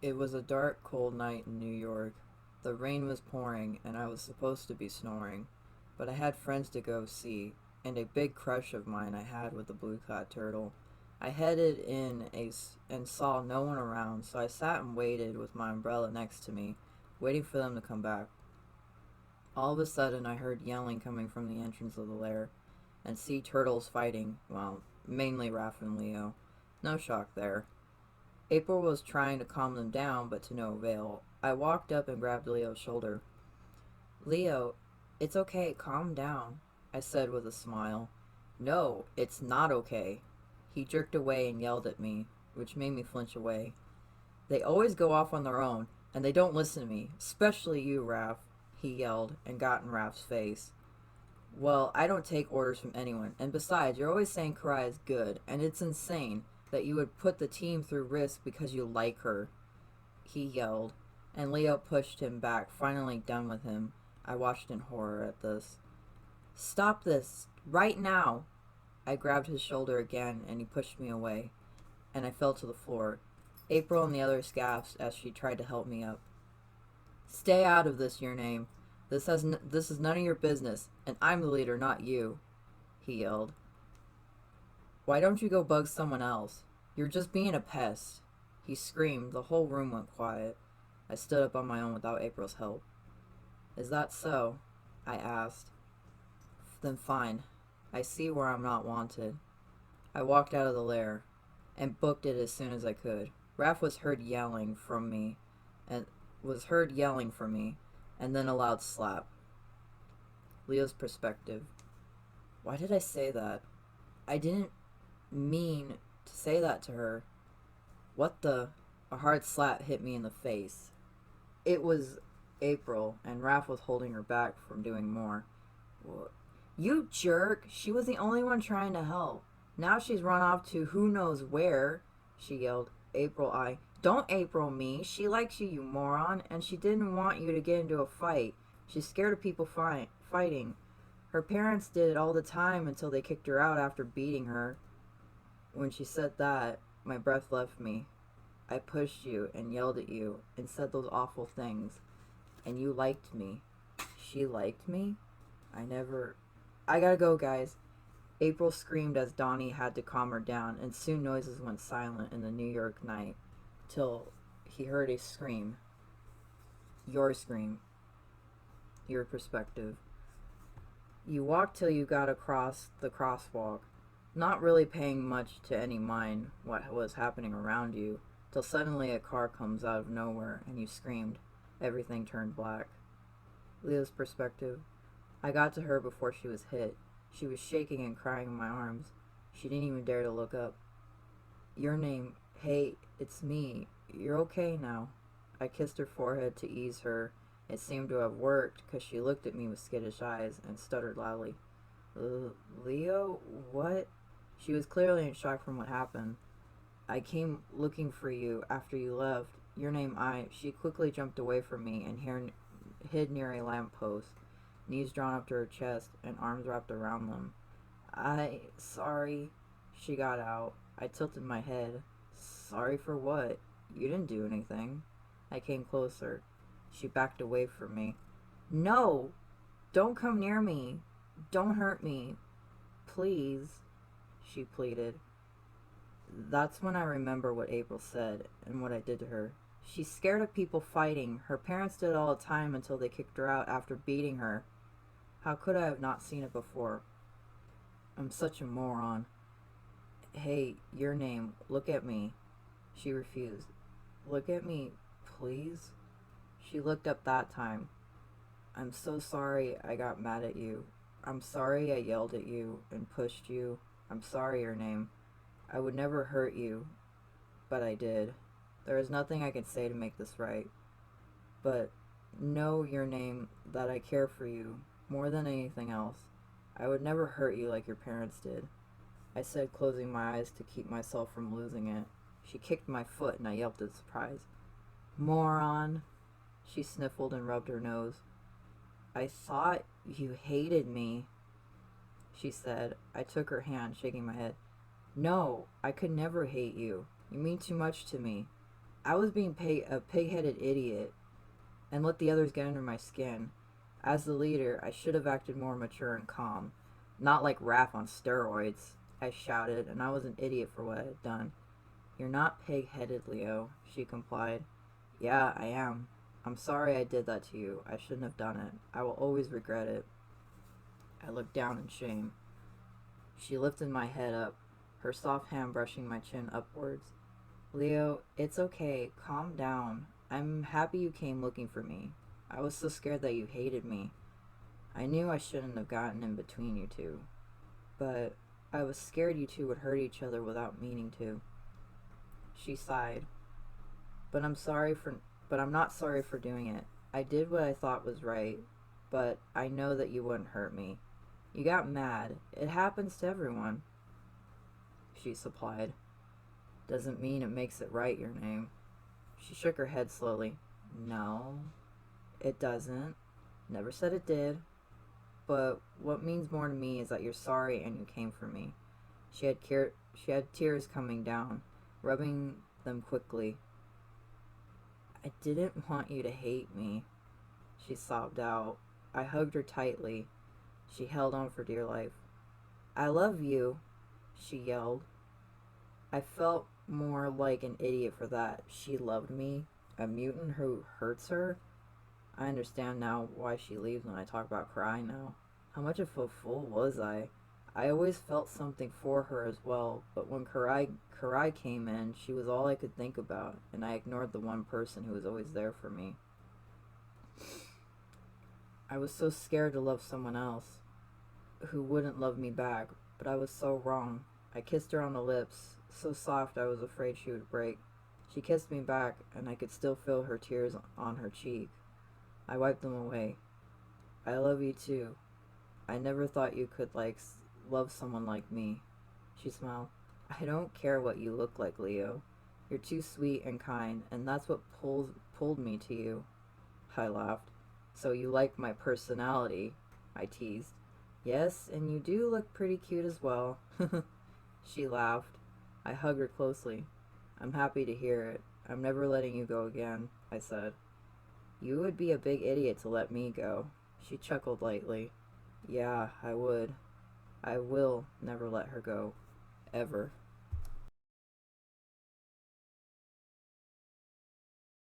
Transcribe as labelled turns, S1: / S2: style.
S1: It was a dark, cold night in New York. The rain was pouring, and I was supposed to be snoring. But I had friends to go see, and a big crush of mine I had with the blue-clad turtle. I headed and saw no one around, so I sat and waited with my umbrella next to me, waiting for them to come back. All of a sudden, I heard yelling coming from the entrance of the lair, and sea turtles fighting, well, mainly Raph and Leo. No shock there. April was trying to calm them down, but to no avail. I walked up and grabbed Leo's shoulder. Leo, it's okay, calm down, I said with a smile. No, it's not okay. He jerked away and yelled at me, which made me flinch away. They always go off on their own, and they don't listen to me, especially you, Raph, he yelled and got in Raph's face. Well, I don't take orders from anyone, and besides, you're always saying Karai is good, and it's insane that you would put the team through risk because you like her, he yelled, and Leo pushed him back, finally done with him. I watched in horror at this. Stop this, right now! I grabbed his shoulder again, and he pushed me away, and I fell to the floor. April and the others gasped as she tried to help me up. Stay out of this, your name. This is none of your business, and I'm the leader, not you, he yelled. Why don't you go bug someone else? You're just being a pest. He screamed. The whole room went quiet. I stood up on my own without April's help. Is that so? I asked. Then fine. I see where I'm not wanted. I walked out of the lair and booked it as soon as I could. Raph was heard yelling from me, and then a loud slap. Leo's perspective. Why did I say that? I didn't mean to say that to her. What the? A hard slap hit me in the face. It was April, and Raph was holding her back from doing more. What? You jerk! She was the only one trying to help. Now she's run off to who knows where, she yelled. Don't April me. She likes you, you moron, and she didn't want you to get into a fight. She's scared of people fighting. Her parents did it all the time until they kicked her out after beating her. When she said that, my breath left me. I pushed you and yelled at you and said those awful things. And you liked me. She liked me? I gotta go, guys. April screamed as Donnie had to calm her down, and soon noises went silent in the New York night, till he heard a scream. Your scream. Your perspective. You walked till you got across the crosswalk, not really paying much to any mind what was happening around you, till suddenly a car comes out of nowhere and you screamed. Everything turned black. Leo's perspective. I got to her before she was hit. She was shaking and crying in my arms. She didn't even dare to look up. Your name. Hey, it's me. You're okay now. I kissed her forehead to ease her. It seemed to have worked, because she looked at me with skittish eyes and stuttered loudly. Leo? What? She was clearly in shock from what happened. I came looking for you after you left. Your name, She quickly jumped away from me and hid near a lamppost, knees drawn up to her chest and arms wrapped around them. Sorry. She got out. I tilted my head. Sorry for what? You didn't do anything. I came closer. She backed away from me. No! Don't come near me. Don't hurt me. Please, she pleaded. That's when I remember what April said and what I did to her. She's scared of people fighting. Her parents did it all the time until they kicked her out after beating her. How could I have not seen it before? I'm such a moron. Hey, your name. Look at me. She refused. Look at me, please? She looked up that time. I'm so sorry I got mad at you. I'm sorry I yelled at you and pushed you. I'm sorry, your name. I would never hurt you, but I did. There is nothing I can say to make this right. But know, your name, that I care for you more than anything else. I would never hurt you like your parents did, I said, closing my eyes to keep myself from losing it. She kicked my foot and I yelped in surprise. Moron! She sniffled and rubbed her nose. I thought you hated me, she said. I took her hand, shaking my head. No, I could never hate you. You mean too much to me. I was being a pig-headed idiot and let the others get under my skin. As the leader, I should have acted more mature and calm. Not like Raph on steroids, I shouted, and I was an idiot for what I had done. You're not pig-headed, Leo, she complied. Yeah, I am. I'm sorry I did that to you. I shouldn't have done it. I will always regret it. I looked down in shame. She lifted my head up, her soft hand brushing my chin upwards. Leo, it's okay. Calm down. I'm happy you came looking for me. I was so scared that you hated me. I knew I shouldn't have gotten in between you two. But I was scared you two would hurt each other without meaning to. She sighed. But I'm not sorry for doing it. I did what I thought was right, but I know that you wouldn't hurt me. You got mad. It happens to everyone, she supplied. Doesn't mean it makes it right, your name. She shook her head slowly. No, it doesn't. Never said it did. But what means more to me is that you're sorry and you came for me. She had tears coming down, rubbing them quickly. I didn't want you to hate me, she sobbed out. I hugged her tightly. She held on for dear life. I love you, she yelled. I felt more like an idiot for that. She loved me, a mutant who hurts her. I understand now why she leaves when I talk about crying now. How much of a fool was I? I always felt something for her as well, but when Karai came in, she was all I could think about, and I ignored the one person who was always there for me. I was so scared to love someone else who wouldn't love me back, but I was so wrong. I kissed her on the lips, so soft I was afraid she would break. She kissed me back, and I could still feel her tears on her cheek. I wiped them away. I love you too. I never thought you could, love someone like me. She smiled. I don't care what you look like, Leo. You're too sweet and kind, and that's what pulled me to you. I laughed. So you like my personality, I teased. Yes, and you do look pretty cute as well. She laughed. I hugged her closely. I'm happy to hear it. I'm never letting you go again, I said. You would be a big idiot to let me go. She chuckled lightly. Yeah, I would. I will never let her go. Ever.